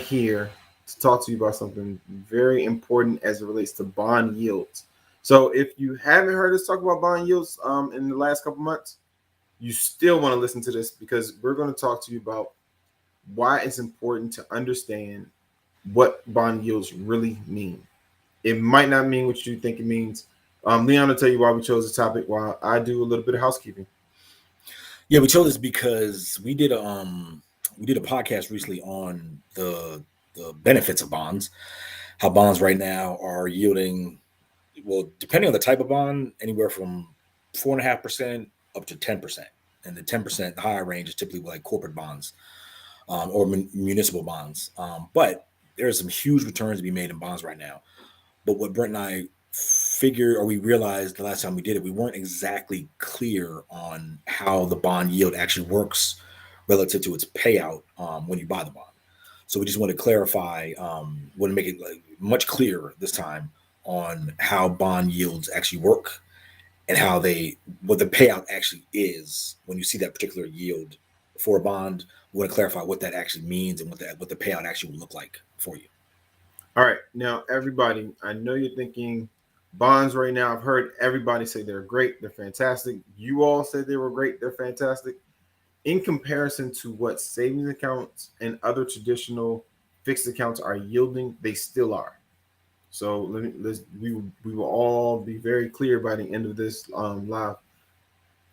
here to talk to you about something very important as it relates to bond yields. So, if you haven't heard us talk about bond yields in the last couple months, you still want to listen to this because we're going to talk to you about why it's important to understand what bond yields really mean. It might not mean what you think it means. Leon will tell you why we chose the topic while I do a little bit of housekeeping. Yeah, we chose this because we did a podcast recently on the benefits of bonds, how bonds right now are yielding, well, depending on the type of bond, anywhere from 4.5% up to 10%. And the 10%, the higher range is typically like corporate bonds, or municipal bonds. But there's some huge returns to be made in bonds right now. But what Brent and I figured, or we realized the last time we did it, we weren't exactly clear on how the bond yield actually works relative to its payout when you buy the bond. So we just want to clarify, want to make it like much clearer this time on how bond yields actually work and how what the payout actually is when you see that particular yield for a bond. We want to clarify what that actually means and what the payout actually will look like for you. All right, now everybody, I know you're thinking bonds right now. I've heard everybody say they're great, they're fantastic. You all said they were great, they're fantastic. In comparison to what savings accounts and other traditional fixed accounts are yielding, they still are. So we will all be very clear by the end of this live.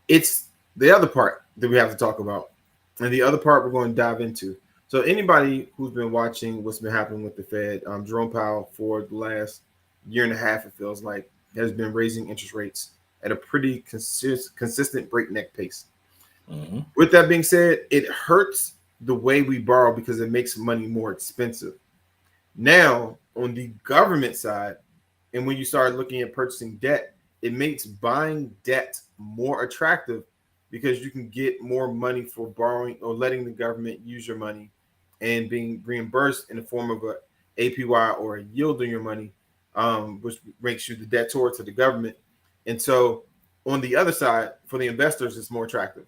It's the other part that we have to talk about, and the other part we're going to dive into. So anybody who's been watching what's been happening with the Fed, Jerome Powell for the last year and a half, it feels like, has been raising interest rates at a pretty consistent breakneck pace. Mm-hmm. With that being said, it hurts the way we borrow because it makes money more expensive. Now, on the government side, and when you start looking at purchasing debt, it makes buying debt more attractive because you can get more money for borrowing or letting the government use your money and being reimbursed in the form of a APY or a yield on your money, which makes you the debtor to the government. And so, on the other side, for the investors, it's more attractive,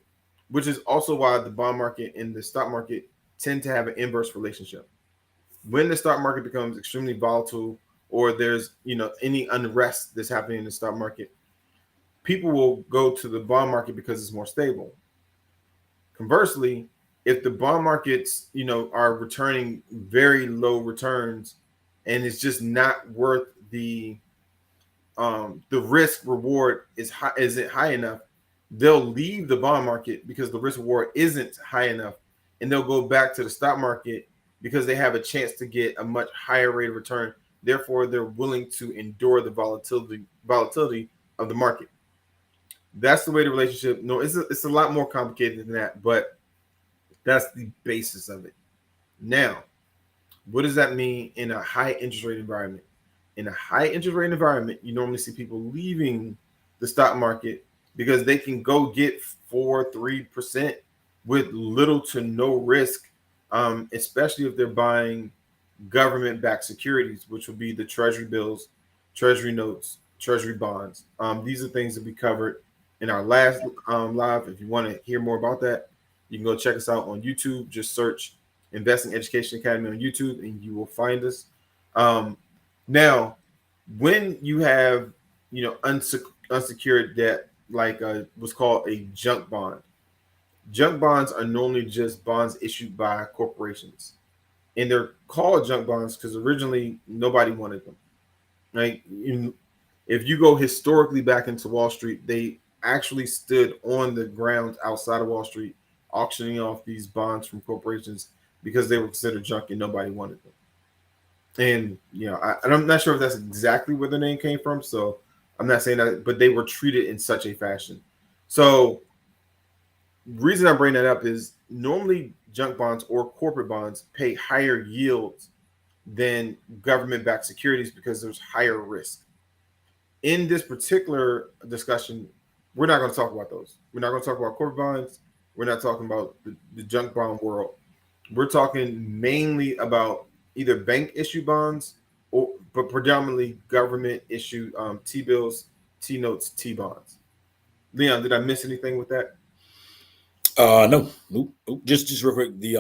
which is also why the bond market and the stock market tend to have an inverse relationship. When the stock market becomes extremely volatile or there's any unrest that's happening in the stock market, people will go to the bond market because it's more stable. Conversely, if the bond markets are returning very low returns and it's just not worth the risk reward is high, isn't high enough, they'll leave the bond market because the risk reward isn't high enough, and they'll go back to the stock market because they have a chance to get a much higher rate of return. Therefore, they're willing to endure the volatility of the market. That's the way the relationship. No, it's a lot more complicated than that, but that's the basis of it. Now, what does that mean in a high interest rate environment? In a high interest rate environment, you normally see people leaving the stock market because they can go get 4-3% with little to no risk, especially if they're buying government-backed securities, which will be the treasury bills, treasury notes, treasury bonds. These are things that we covered in our last live. If you want to hear more about that, you can go check us out on YouTube. Just search Investing Education Academy on YouTube, and you will find us. Um, Now, when you have unsecured debt, like what's called a junk bonds are normally just bonds issued by corporations, and they're called junk bonds because originally nobody wanted them. Right? If you go historically back into Wall Street, they actually stood on the ground outside of Wall Street, auctioning off these bonds from corporations because they were considered junk and nobody wanted them. And I'm not sure if that's exactly where the name came from, so I'm not saying that, but they were treated in such a fashion. So reason I bring that up is normally junk bonds or corporate bonds pay higher yields than government-backed securities because there's higher risk. In this particular discussion, we're not going to talk about those. We're not going to talk about corporate bonds. We're not talking about the junk bond world. We're talking mainly about either bank issue bonds or but predominantly government issued T bills, T notes, T bonds. Leon, did I miss anything with that? No, nope, nope. Just real quick, the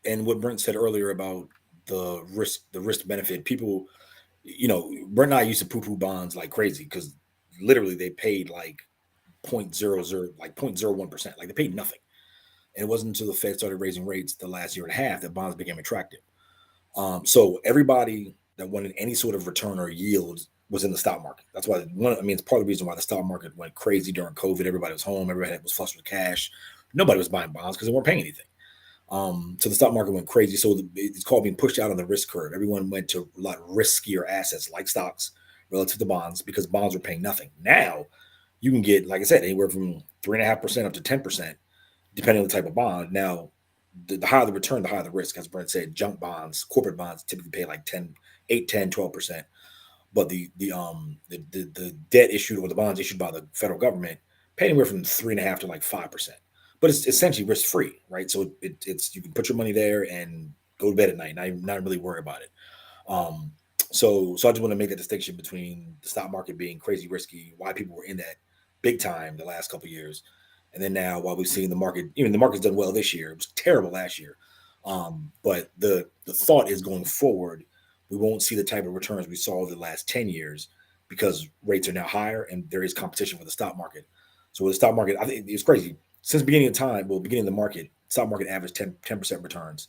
and what Brent said earlier about the risk benefit. People, Brent and I used to poo-poo bonds like crazy because literally they paid like 0.00, like 0.01%. Like they paid nothing. And it wasn't until the Fed started raising rates the last year and a half that bonds became attractive. So everybody that wanted any sort of return or yield was in the stock market. That's why it's part of the reason why the stock market went crazy during COVID. Everybody was home. Everybody was flush with cash. Nobody was buying bonds because they weren't paying anything. So the stock market went crazy. So it's called being pushed out on the risk curve. Everyone went to a lot riskier assets like stocks relative to bonds because bonds were paying nothing. Now you can get, like I said, anywhere from 3.5% up to 10%, depending on the type of bond. Now, the higher the return, the higher the risk. As Brent said, junk bonds, corporate bonds typically pay like 8, 10, 12%. But the debt issued or the bonds issued by the federal government pay anywhere from 3.5 to like 5%. But it's essentially risk free, right? So it's you can put your money there and go to bed at night, not really worry about it. So I just want to make that distinction between the stock market being crazy risky, why people were in that big time the last couple of years, and then now while we've seen the market, even the market's done well this year, it was terrible last year. But the thought is going forward, we won't see the type of returns we saw over the last 10 years because rates are now higher and there is competition for the stock market. So with the stock market, I think it's crazy. Since the beginning of time, beginning of the market, stock market averaged 10% returns.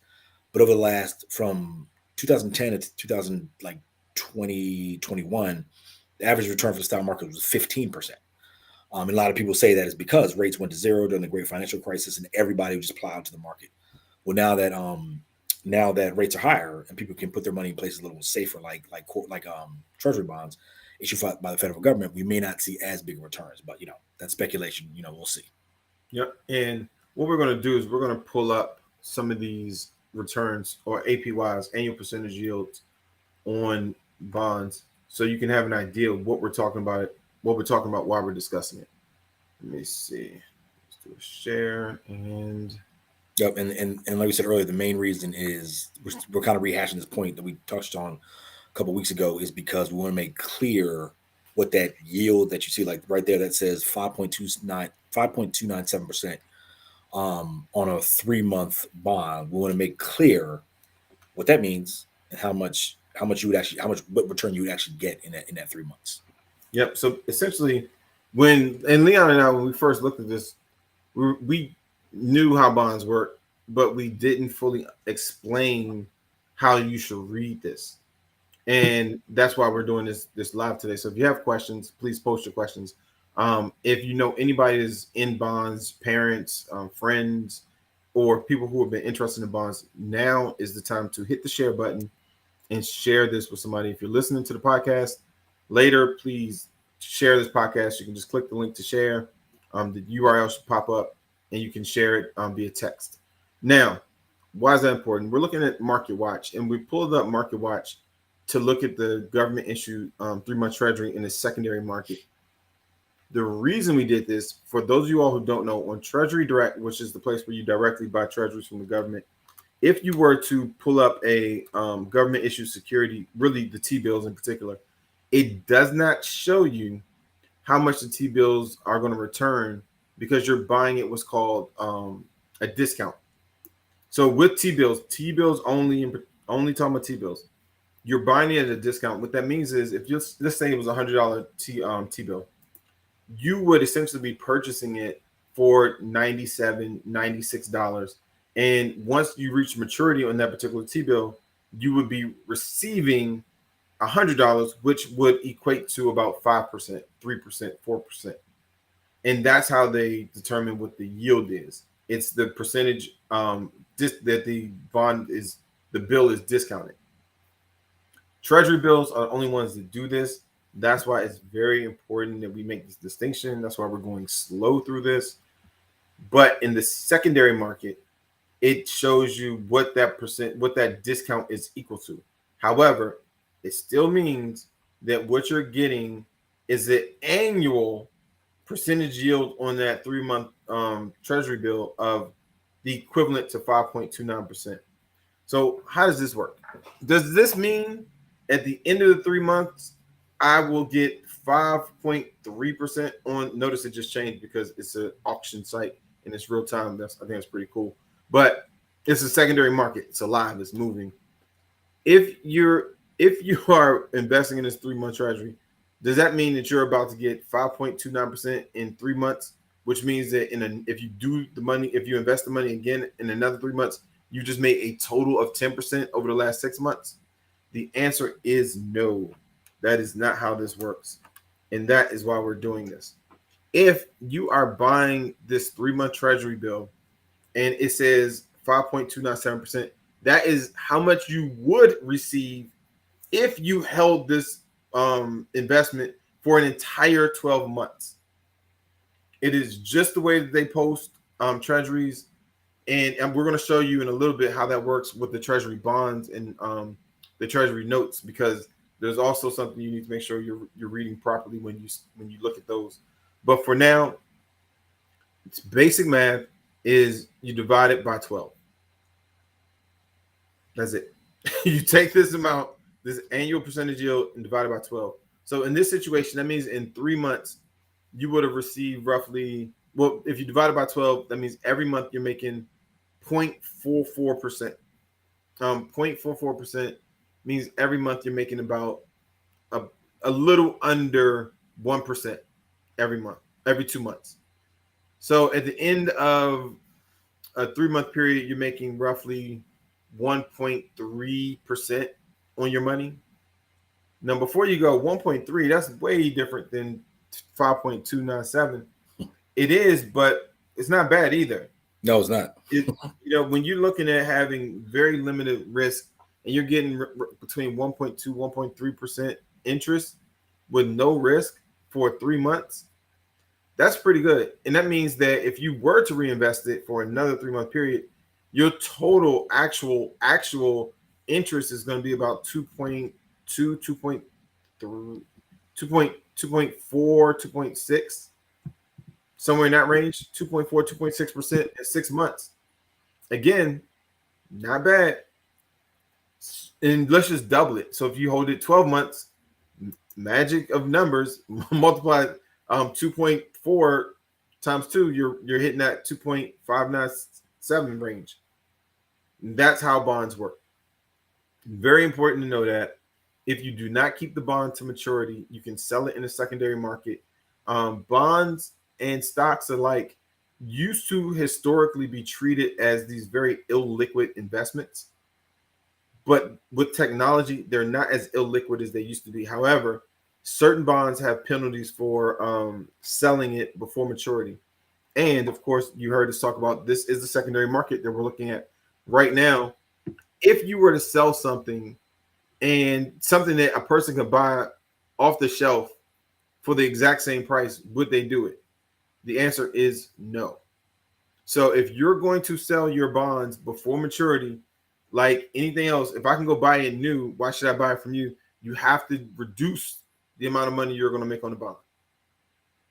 But over the last, from 2010 to 2021, the average return for the stock market was 15%. And a lot of people say that is because rates went to zero during the great financial crisis and everybody just plowed to the market. Well, now that rates are higher and people can put their money in places a little safer, like treasury bonds issued by the federal government, we may not see as big returns. But that's speculation. We'll see. Yep. And what we're going to do is we're going to pull up some of these returns or APYs, annual percentage yields on bonds, so you can have an idea of what we're talking about while we're discussing it. Let me see. Let's do a share and. Yep, and like we said earlier, the main reason is we're kind of rehashing this point that we touched on a couple of weeks ago is because we want to make clear what that yield that you see, like right there that says 5.297% on a 3-month bond. We want to make clear what that means and what return you would actually get in that 3 months. Yep. So essentially, when Leon and I, when we first looked at this, we knew how bonds work, but we didn't fully explain how you should read this. And that's why we're doing this live today. So if you have questions, please post your questions. If you know anybody is in bonds, parents, friends, or people who have been interested in bonds, now is the time to hit the share button and share this with somebody. If you're listening to the podcast later, please share this podcast. You can just click the link to share. The URL should pop up and you can share it via text. Now, why is that important? We're looking at Market Watch, and we pulled up Market Watch to look at the government issued 3-month treasury in the secondary market. The reason we did this, for those of you all who don't know, on Treasury Direct, which is the place where you directly buy treasuries from the government, if you were to pull up a government issued security, really the T-bills in particular, it does not show you how much the T-bills are going to return because you're buying it what's called a discount. So with T-bills only talking about T-bills, you're buying it at a discount. What that means is if let's say it was $100 T-bill, you would essentially be purchasing it for $97, $96. And once you reach maturity on that particular T-bill, you would be receiving $100, which would equate to about 5%, 3%, 4%. And that's how they determine what the yield is. It's the percentage that the bill is discounted. Treasury bills are the only ones that do this. That's why it's very important that we make this distinction. That's why we're going slow through this. But in the secondary market, it shows you what that discount is equal to. However, it still means that what you're getting is the annual percentage yield on that 3-month treasury bill of the equivalent to 5.29%. So how does this work? Does this mean at the end of the 3 months, I will get 5.3% on? Notice it just changed because it's an auction site and it's real time. I think that's pretty cool. But it's a secondary market. It's alive. It's moving. if you are investing in this 3 month treasury, does that mean that you're about to get 5.29% in 3 months? Which means that if you do the money, if you invest the money again in another 3 months, you just made a total of 10% over the last 6 months? The answer is no. That is not how this works. And that is why we're doing this. If you are buying this 3 month treasury bill and it says 5.297%, that is how much you would receive if you held this investment for an entire 12 months. It is just the way that they post treasuries. And we're going to show you in a little bit how that works with the treasury bonds and the treasury notes, because there's also something you need to make sure you're reading properly when you look at those. But for now, it's basic math is you divide it by 12. That's it. You take this amount, this annual percentage yield, and divide it by 12. So in this situation, that means in 3 months, you would have received roughly, well, if you divide it by 12, that means every month you're making 0.44%. 0.44% means every month you're making about a little under 1% every month, every 2 months. So at the end of a 3 month period, you're making roughly 1.3% on your money. Now, before you go, 1.3, that's way different than 5.297. It is, but it's not bad either. No, it's not. When you're looking at having very limited risk and you're getting between 1.2, 1.3% interest with no risk for 3 months, that's pretty good. And that means that if you were to reinvest it for another 3 month period, your total actual interest is going to be about 2.2, 2.3, 2.4, 2.6, somewhere in that range, 2.4, 2.6% in 6 months. Again, not bad. And let's just double it. So if you hold it 12 months, magic of numbers, multiply 2.4 times 2, you're hitting that 2.597 range. That's how bonds work. Very important to know that if you do not keep the bond to maturity, you can sell it in the secondary market. Bonds and stocks alike used to historically be treated as these very illiquid investments. But with technology, they're not as illiquid as they used to be. However, certain bonds have penalties for selling it before maturity. And of course, you heard us talk about this is the secondary market that we're looking at right now. If you were to sell something and something that a person could buy off the shelf for the exact same price, would they do it? The answer is no. So if you're going to sell your bonds before maturity, like anything else, if I can go buy it new, why should I buy it from you? You have to reduce the amount of money you're going to make on the bond.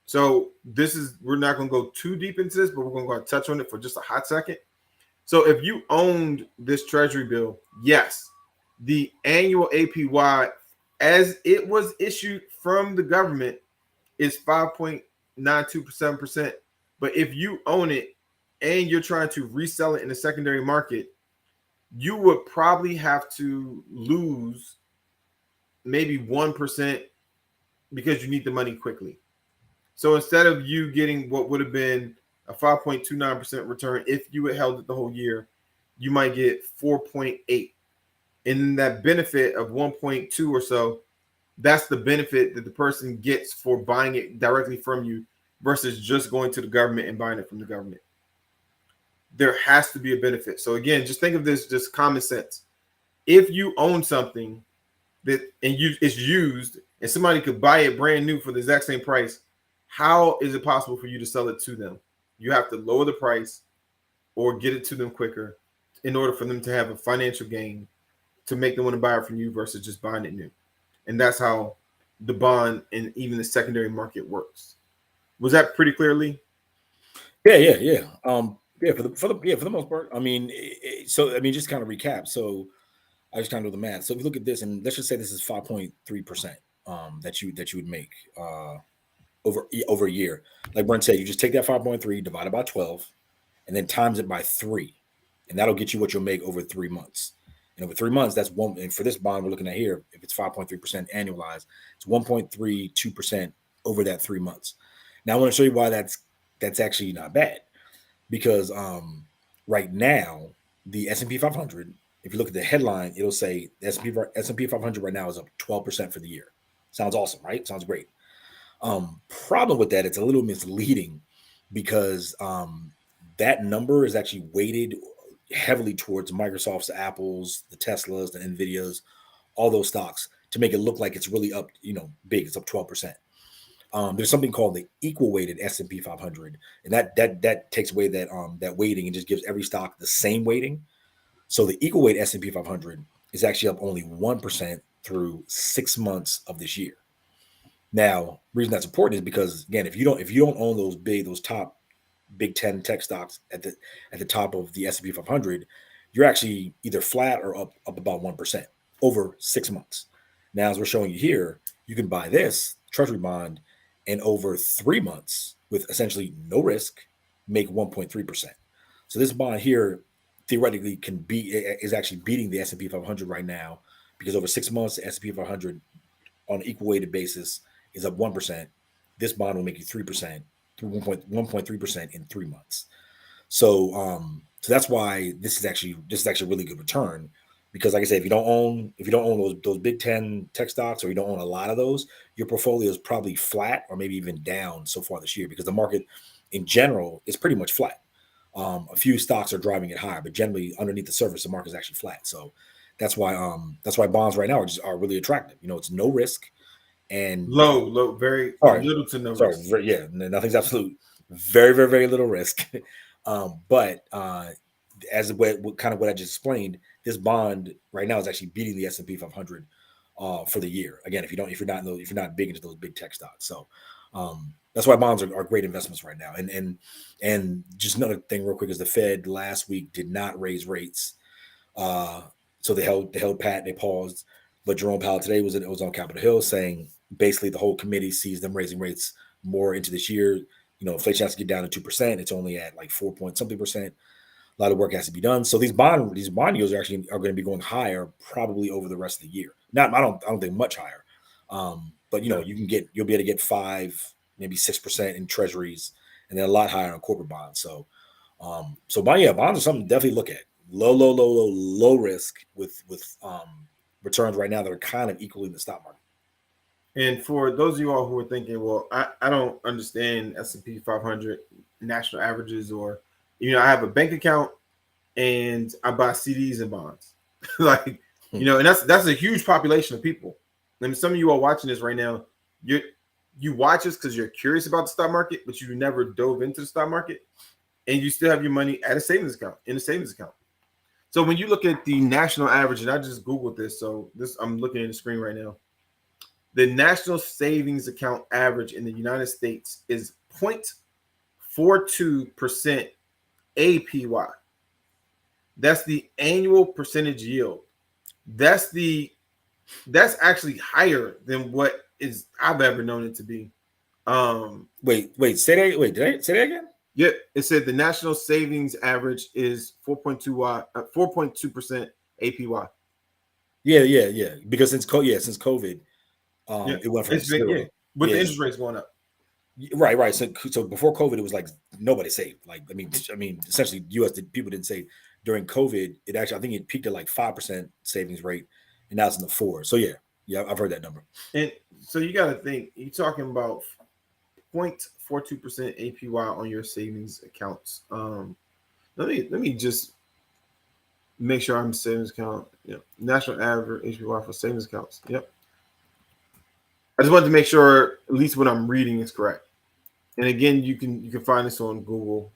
So we're not going to go too deep into this, but we're going to go and touch on it for just a hot second. So if you owned this treasury bill, yes, the annual APY as it was issued from the government is 5.927%. But if you own it and you're trying to resell it in the secondary market, you would probably have to lose maybe 1% because you need the money quickly. So instead of you getting what would have been a 5.29% return if you had held it the whole year, you might get 4.8. And that benefit of 1.2 or so, that's the benefit that the person gets for buying it directly from you versus just going to the government and buying it from the government. There has to be a benefit. So again, just think of this just common sense. If you own something it's used and somebody could buy it brand new for the exact same price, how is it possible for you to sell it to them? You have to lower the price or get it to them quicker in order for them to have a financial gain to make them want to buy it from you versus just buying it new. And that's how the bond and even the secondary market works. Was that pretty clearly? Yeah. For the most part. I mean, just kind of recap. So I just kind of do the math. So if you look at this, and let's just say this is 5.3% that you would make over a year. Like Brent said, you just take that 5.3, divide it by 12, and then times it by 3, and that'll get you what you'll make over 3 months. And over 3 months, that's one. And for this bond we're looking at here, if it's 5.3% annualized, it's 1.32% over that 3 months. Now I want to show you why that's actually not bad, because right now the S&P 500, if you look at the headline, it'll say the S&P 500 right now is up 12% for the year. Sounds awesome, right? Sounds great. Problem with that, it's a little misleading because that number is actually weighted heavily towards Microsoft's, Apple's, the Teslas, the Nvidias, all those stocks to make it look like it's really up, big. It's up 12%. There's something called the equal weighted S&P 500, and that takes away that weighting and just gives every stock the same weighting. So the equal weight S&P 500 is actually up only 1% through 6 months of this year. Now, the reason that's important is because, again, if you don't own those top Big 10 tech stocks at the top of the S&P 500, you're actually either flat or up about 1% over 6 months. Now, as we're showing you here, you can buy this treasury bond and over 3 months with essentially no risk make 1.3%. So this bond here theoretically is actually beating the S&P 500 right now, because over 6 months the S&P 500 on an equal weighted basis is up 1%. This bond will make you 3% through 1.3% in 3 months. So that's why this is actually a really good return, because like I said, if you don't own those Big 10 tech stocks, or you don't own a lot of those, your portfolio is probably flat or maybe even down so far this year, because the market in general is pretty much flat. A few stocks are driving it higher, but generally underneath the surface, the market is actually flat. So that's why bonds right now are really attractive. It's no risk and Low, very little to no risk. Yeah, nothing's absolute. Very, very, very little risk. But as kind of what I just explained, this bond right now is actually beating the S&P 500 for the year. Again, if you're not big into those big tech stocks, so that's why bonds are great investments right now. And just another thing, real quick, is the Fed last week did not raise rates, so they held pat, they paused. But Jerome Powell today was on Capitol Hill saying basically the whole committee sees them raising rates more into this year. Inflation has to get down to 2%. It's only at like 4 point something percent. A lot of work has to be done. So these bond yields are going to be going higher probably over the rest of the year. Not, I don't think much higher. But you'll be able to get 5, maybe 6% in treasuries, and then a lot higher on corporate bonds. So bonds are something to definitely look at. Low risk with returns right now that are kind of equally in the stock market. And for those of you all who are thinking, well, I don't understand S&P 500 national averages, or, I have a bank account and I buy CDs and bonds. And that's a huge population of people. I mean, some of you are watching this right now. You watch this because you're curious about the stock market, but you never dove into the stock market, and you still have your money in a savings account. So when you look at the national average, and I just Googled this, so I'm looking at the screen right now. The national savings account average in the United States is 0.42% APY. That's the annual percentage yield. That's actually higher than what I've ever known it to be. Say that. Did I say that again? Yeah, it said the national savings average is 4.2% APY. Yeah. Because since COVID, it went from zero. With the interest rates going up. Right. So before COVID, it was like nobody saved. Like, I mean, essentially, people didn't save during COVID. I think it peaked at like 5% savings rate, and now it's in the 4%. So yeah, I've heard that number. And so you got to think, you're talking about 0.42% APY on your savings accounts. Let me just make sure I'm savings account. National average APY for savings accounts. Yep. I just wanted to make sure at least what I'm reading is correct. And again, you can find this on Google.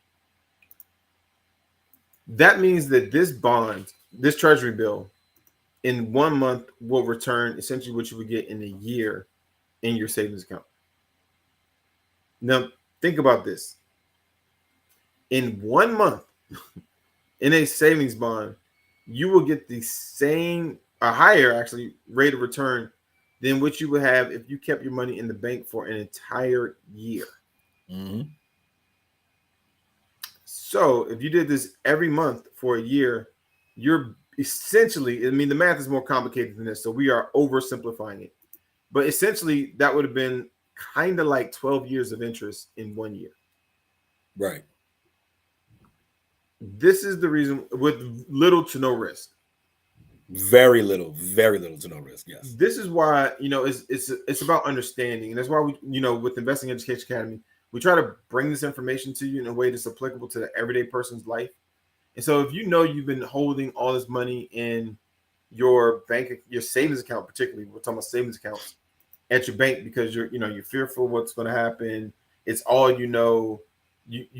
That means that this treasury bill, in 1 month will return essentially what you would get in a year in your savings account. Now, think about this. In 1 month, in a savings bond, you will get a higher actually rate of return than what you would have if you kept your money in the bank for an entire year. Mm-hmm. So if you did this every month for a year, you're essentially, I mean, the math is more complicated than this, so we are oversimplifying it. But essentially, that would have been kind of like 12 years of interest in 1 year. Right. This is the reason, with little to no risk. Very little to no risk. Yes. This is why, it's about understanding, and that's why we, with Investing Education Academy, we try to bring this information to you in a way that's applicable to the everyday person's life. And so, if you've been holding all this money in your bank, your savings account, particularly, we're talking about savings accounts at your bank because you're fearful what's going to happen. It's all you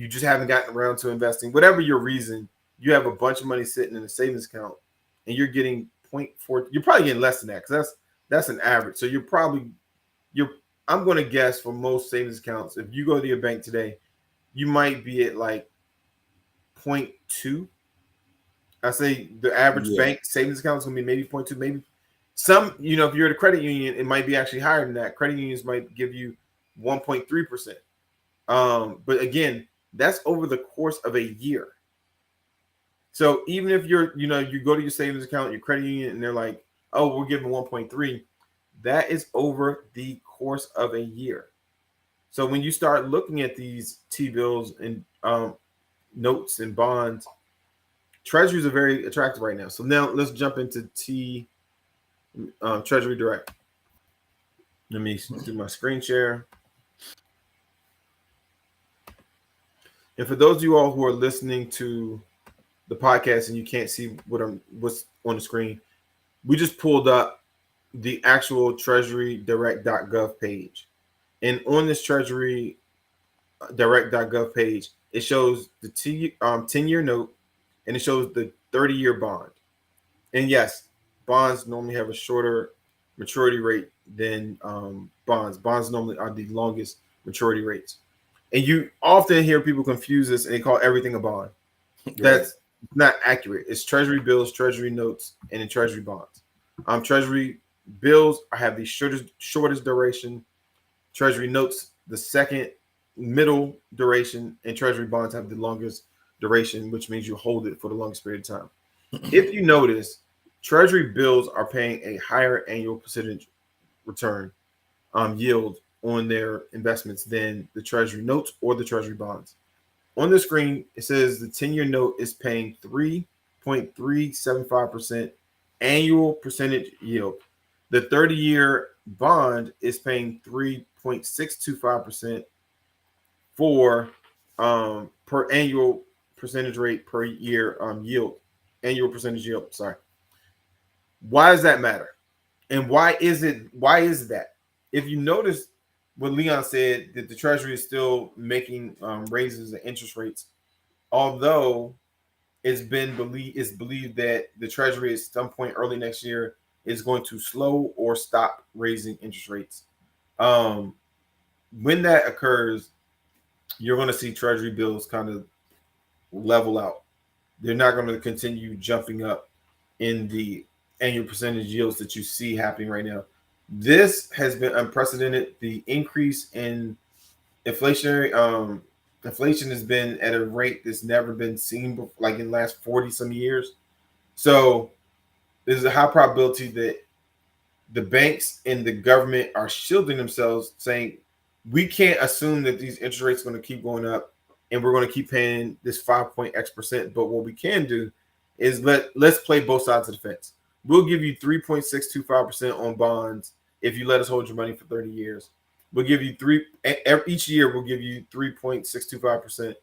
just haven't gotten around to investing. Whatever your reason, you have a bunch of money sitting in a savings account, and you're getting 0.4. You're probably getting less than that because that's an average. So I'm going to guess for most savings accounts, if you go to your bank today, you might be at like 0.2. I say the average bank savings account is going to be maybe 0.2, maybe some, if you're at a credit union, it might be actually higher than that. Credit unions might give you 1.3%. But again, that's over the course of a year. So even if you go to your savings account, your credit union, and they're like, oh, we're giving 1.3, that is over the course of a year. So when you start looking at these T-bills and notes and bonds, treasuries are very attractive right now. So now let's jump into Treasury Direct. Let me do my screen share. And for those of you all who are listening to the podcast and you can't see what's on the screen, we just pulled up the actual treasurydirect.gov page. And on this treasurydirect.gov page, it shows the 10-year note, and it shows the 30-year bond. And yes, bonds normally have a shorter maturity rate than bonds. Bonds normally are the longest maturity rates. And you often hear people confuse this and they call everything a bond. That's not accurate. It's treasury bills, treasury notes, and then treasury bonds. Treasury bills have the shortest duration. Treasury notes, the second middle duration, and treasury bonds have the longest duration, which means you hold it for the longest period of time. If you notice, treasury bills are paying a higher annual percentage return yield on their investments than the treasury notes or the treasury bonds. On the screen, it says the 10-year note is paying 3.375% annual percentage yield. The 30-year bond is paying 3.625% for per annual percentage rate per year yield, annual percentage yield. Sorry. Why does that matter? And why is that? If you notice what Leon said, that the Treasury is still making raises in interest rates, although it's believed that the Treasury at some point early next year is going to slow or stop raising interest rates. When that occurs, you're going to see Treasury bills kind of level out. They're not going to continue jumping up in the annual percentage yields that you see happening right now. This has been unprecedented. The increase in inflation has been at a rate that's never been seen before, like in the last 40 some years. So there's a high probability that the banks and the government are shielding themselves, saying we can't assume that these interest rates are going to keep going up and we're going to keep paying this 5.x%. But what we can do is let's play both sides of the fence. We'll give you 3.625% on bonds if you let us hold your money for 30 years. We'll give you each year we'll give you 3.625%.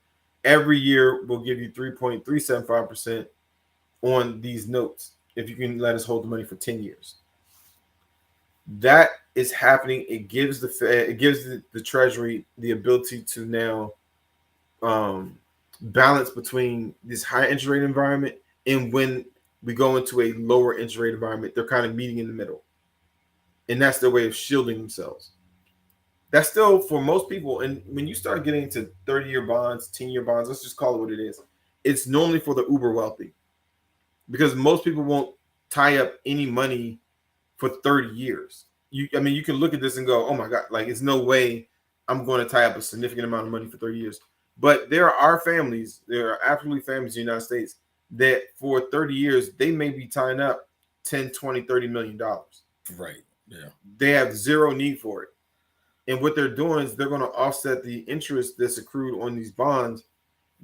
Every year we'll give you 3.375% on these notes if you can let us hold the money for 10 years. That is happening. It gives the Treasury the ability to now balance between this high interest rate environment and when we go into a lower interest rate environment, they're kind of meeting in the middle. And that's their way of shielding themselves. That's still for most people. And when you start getting into 30-year bonds, 10-year bonds, let's just call it what it is. It's normally for the uber wealthy because most people won't tie up any money for 30 years. You can look at this and go, oh my God, like it's no way I'm going to tie up a significant amount of money for 30 years. But there are absolutely families in the United States that for 30 years, they may be tying up 10, 20, $30 million. Right. Yeah. They have zero need for it. And what they're doing is they're going to offset the interest that's accrued on these bonds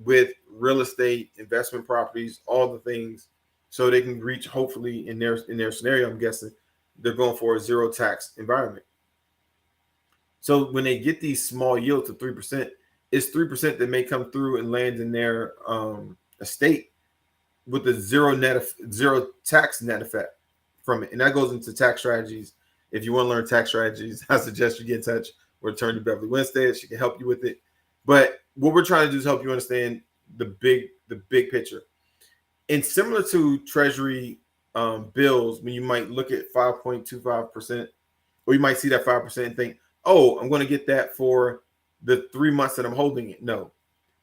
with real estate, investment properties, all the things, so they can reach, hopefully in their scenario, I'm guessing they're going for a zero tax environment. So when they get these small yields of 3%, it's 3% that may come through and land in their estate with the zero tax net effect from it. And that goes into tax strategies. If you want to learn tax strategies, I suggest you get in touch with Attorney Beverly Winstead. She can help you with it. But what we're trying to do is help you understand the big picture. And similar to Treasury bills, when you might look at 5.25%, or you might see that 5% and think, oh, I'm going to get that for the 3 months that I'm holding it. No,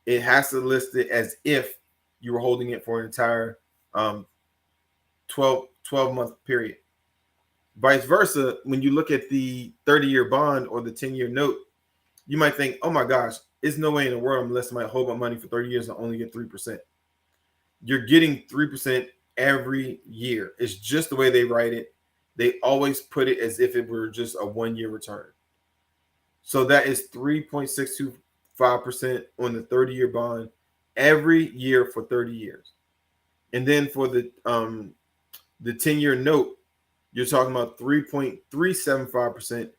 it has to list it as if you were holding it for an entire 12-month period. Vice versa, when you look at the 30-year bond or the 10-year note, you might think, oh my gosh, there's no way in the world unless I might hold my money for 30 years and only get 3%. You're getting 3% every year. It's just the way they write it. They always put it as if it were just a 1-year return. So that is 3.625% on the 30-year bond every year for 30 years. And then for the 10-year note, you're talking about 3.375%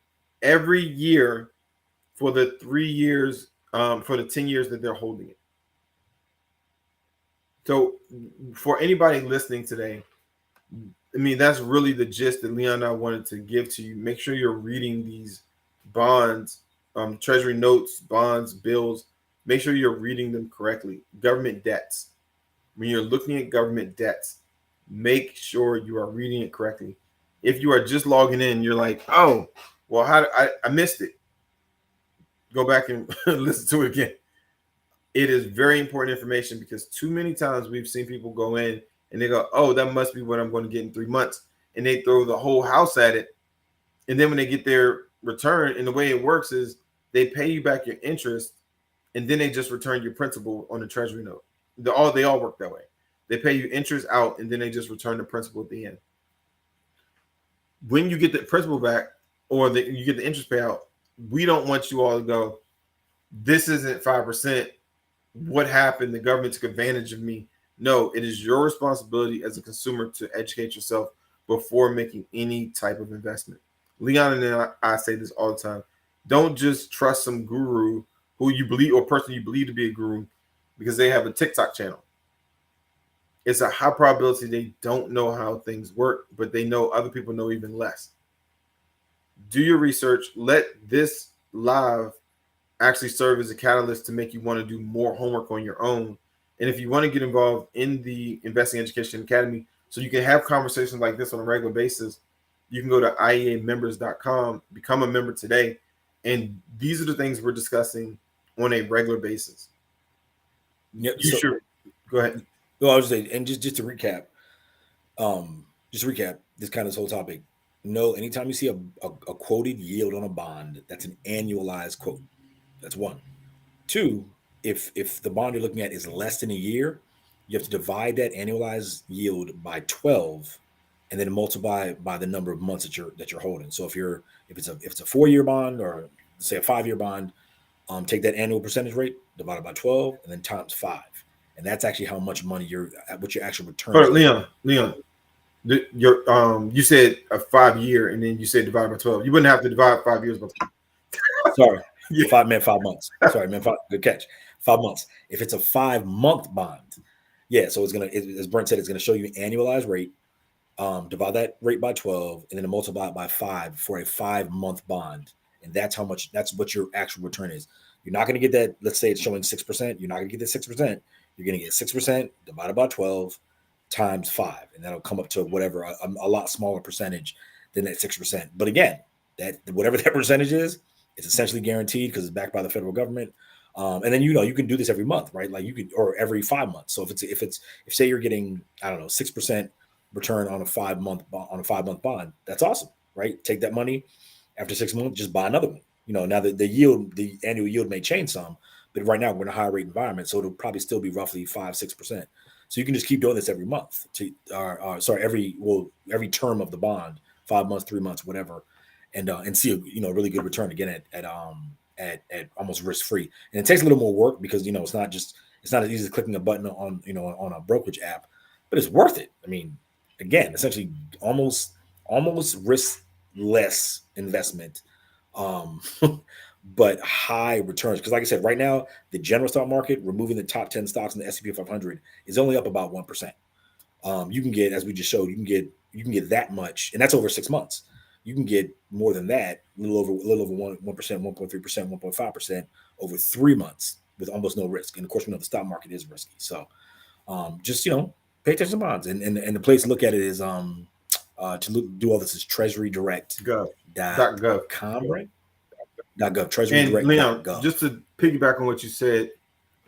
every year for the 3 years, for the 10 years that they're holding it. So for anybody listening today, I mean, that's really the gist that Leon and I wanted to give to you. Make sure you're reading these bonds, treasury notes, bonds, bills. Make sure you're reading them correctly. Government debts. When you're looking at government debts, make sure you are reading it correctly. If you are just logging in, you're like, oh, well, how I missed it. Go back and listen to it again. It is very important information, because too many times we've seen people go in and they go, oh, that must be what I'm going to get in 3 months. And they throw the whole house at it. And then when they get their return, and the way it works is they pay you back your interest, and then they just return your principal on the treasury note. They all work that way. They pay you interest out, and then they just return the principal at the end. When you get the principal back, or you get the interest payout, we don't want you all to go, this isn't 5%. What happened? The government took advantage of me. No, it is your responsibility as a consumer to educate yourself before making any type of investment. Leon and I say this all the time. Don't just trust some guru who you believe, or person you believe to be a guru, because they have a TikTok channel. It's a high probability they don't know how things work, but they know other people know even less. Do your research. Let this live actually serve as a catalyst to make you want to do more homework on your own. And if you want to get involved in the Investing Education Academy, so you can have conversations like this on a regular basis, you can go to IEAmembers.com, become a member today. And these are the things we're discussing on a regular basis. Yep. You should go ahead. Well, I was saying, and just to recap, this kind of this whole topic. No, anytime you see a quoted yield on a bond, that's an annualized quote. That's one. Two, if the bond you're looking at is less than a year, you have to divide that annualized yield by 12, and then multiply by the number of months that you're holding. So if it's a 4-year bond, or say a 5-year bond, take that annual percentage rate, divide it by 12, and then times 5, and that's actually how much money what your actual return. But Leon, you said a 5-year, and then you said divide by 12. You wouldn't have to divide 5 years by 12. Sorry, yeah. 5 months. Sorry, man. Good catch. 5 months. If it's a 5-month bond, yeah. So it's as Brent said, it's gonna show you an annualized rate. Divide that rate by 12, and then multiply it by 5 for a 5-month bond, and that's what your actual return is. You're not going to get that. Let's say it's showing 6%. You're not going to get that 6%. You're going to get 6% divided by 12 times 5, and that'll come up to whatever a lot smaller percentage than that 6%. But again, that whatever that percentage is, it's essentially guaranteed because it's backed by the federal government. And then you can do this every month, right? Like you could, or every 5 months. So if say you're getting 6% return on a 5-month bond, that's awesome, right? Take that money after 6 months, just buy another one. Now the annual yield may change some, but right now we're in a high rate environment, so it'll probably still be roughly 5-6%. So you can just keep doing this every month every term of the bond, 5 months, 3 months, whatever, and see a really good return again at almost risk free. And it takes a little more work because it's not as easy as clicking a button on a brokerage app, but it's worth it. I mean, again, essentially almost risk-less investment, but high returns. Because like I said, right now, the general stock market, removing the top 10 stocks in the S&P 500, is only up about 1%. You can get, as we just showed, you can get that much, and that's over 6 months. You can get more than that, a little over 1%, 1.3%, 1.5% over 3 months with almost no risk. And of course, we know the stock market is risky. So just pay attention to bonds. And the place to look at it is do all this is treasurydirect.gov.com, right? .gov, treasurydirect.gov. Leon, just to piggyback on what you said,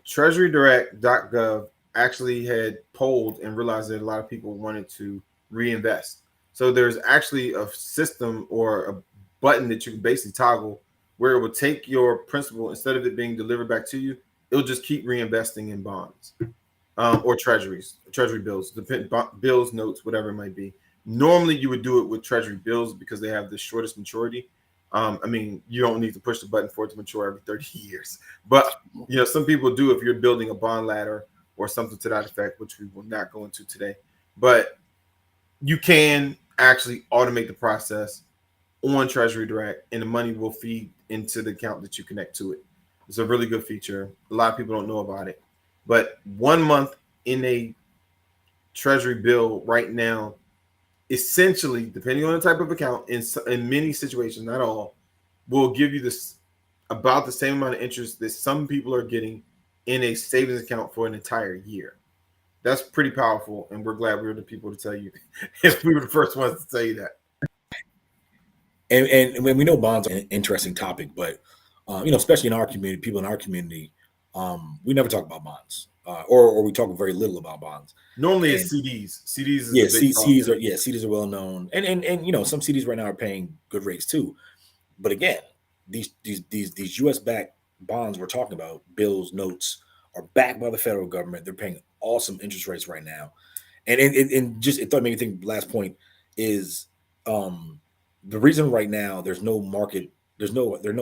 treasurydirect.gov actually had polled and realized that a lot of people wanted to reinvest. So there's actually a system or a button that you can basically toggle where it will take your principal, instead of it being delivered back to you, it'll just keep reinvesting in bonds or treasury bills, bills, notes, whatever it might be. Normally you would do it with treasury bills because they have the shortest maturity. I mean, you don't need to push the button for it to mature every 30 years. But, some people do if you're building a bond ladder or something to that effect, which we will not go into today. But you can actually automate the process on Treasury Direct, and the money will feed into the account that you connect to it. It's a really good feature. A lot of people don't know about it. But 1 month in a Treasury bill right now, essentially, depending on the type of account, in many situations, not all, will give you this about the same amount of interest that some people are getting in a savings account for an entire year. That's pretty powerful, and we're glad we were the people to tell you. If we were the first ones to tell you that. And when we know bonds are an interesting topic, but especially in our community, people in our community, we never talk about bonds, or we talk very little about bonds. Normally, it's CDs. CDs is CDs are well known, and some CDs right now are paying good rates too. But again, these U.S. backed bonds we're talking about, bills, notes, are backed by the federal government. They're paying awesome interest rates right now, and it thought made me think. Last point is the reason right now there's no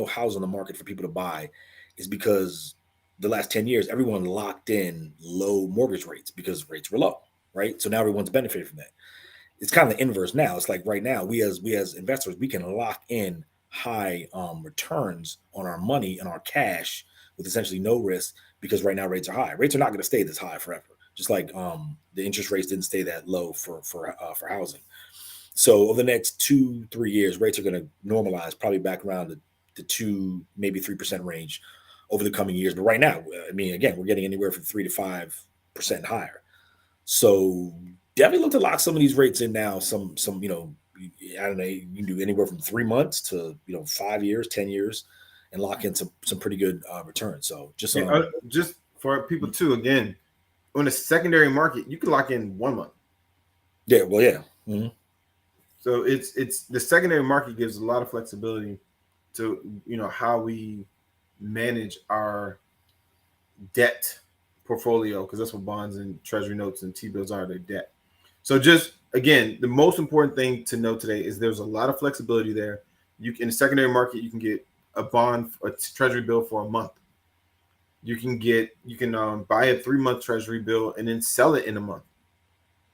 house on the market for people to buy is because the last 10 years everyone locked in low mortgage rates because rates were low, right? So now everyone's benefiting from that. It's kind of the inverse now. It's like right now we as investors, we can lock in high returns on our money and our cash with essentially no risk because right now rates are high. Rates are not going to stay this high forever. Just like the interest rates didn't stay that low for housing. So over the next 2-3 years, rates are going to normalize probably back around the 2, maybe 3% range over the coming years. But right now, I mean, again, we're getting anywhere from 3 to 5% higher. So definitely look to lock some of these rates in now. Some I don't know, you can do anywhere from 3 months to 5 years, 10 years, and lock in some pretty good returns. So just for people too, again, on the secondary market, you can lock in 1 month. Yeah, well, yeah. Mm-hmm. So it's the secondary market gives a lot of flexibility to how we manage our debt portfolio, because that's what bonds and treasury notes and T-bills are, their debt. So just again, the most important thing to know today is there's a lot of flexibility there. In the secondary market, you can get a treasury bill for a month. You can buy a 3-month treasury bill and then sell it in a month.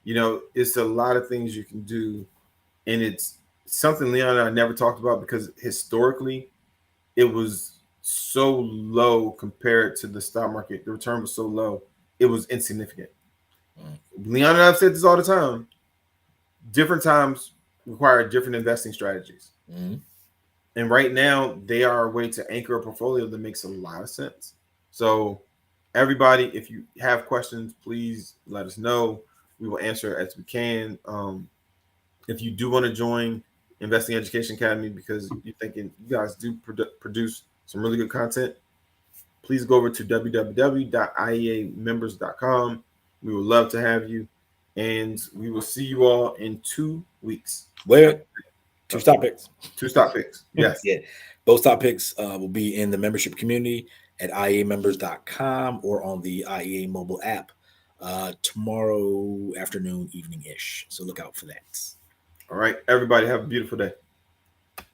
It's a lot of things you can do. And it's something Leon and I never talked about because historically it was so low compared to the stock market. The return was so low, it was insignificant. Leon and I have said this all the time. Different times require different investing strategies. Mm-hmm. And right now, they are a way to anchor a portfolio that makes a lot of sense. So everybody, if you have questions, please let us know. We will answer as we can. If you do want to join Investing Education Academy because you're thinking you guys do produce some really good content, please go over to www.ieamembers.com. We would love to have you, and we will see you all in 2 weeks. Where? 2 stock picks. 2 stock picks. Yes. Yeah. Both stock picks will be in the membership community at IEAmembers.com or on the IEA mobile app. tomorrow afternoon, evening ish. So look out for that. All right, everybody, have a beautiful day.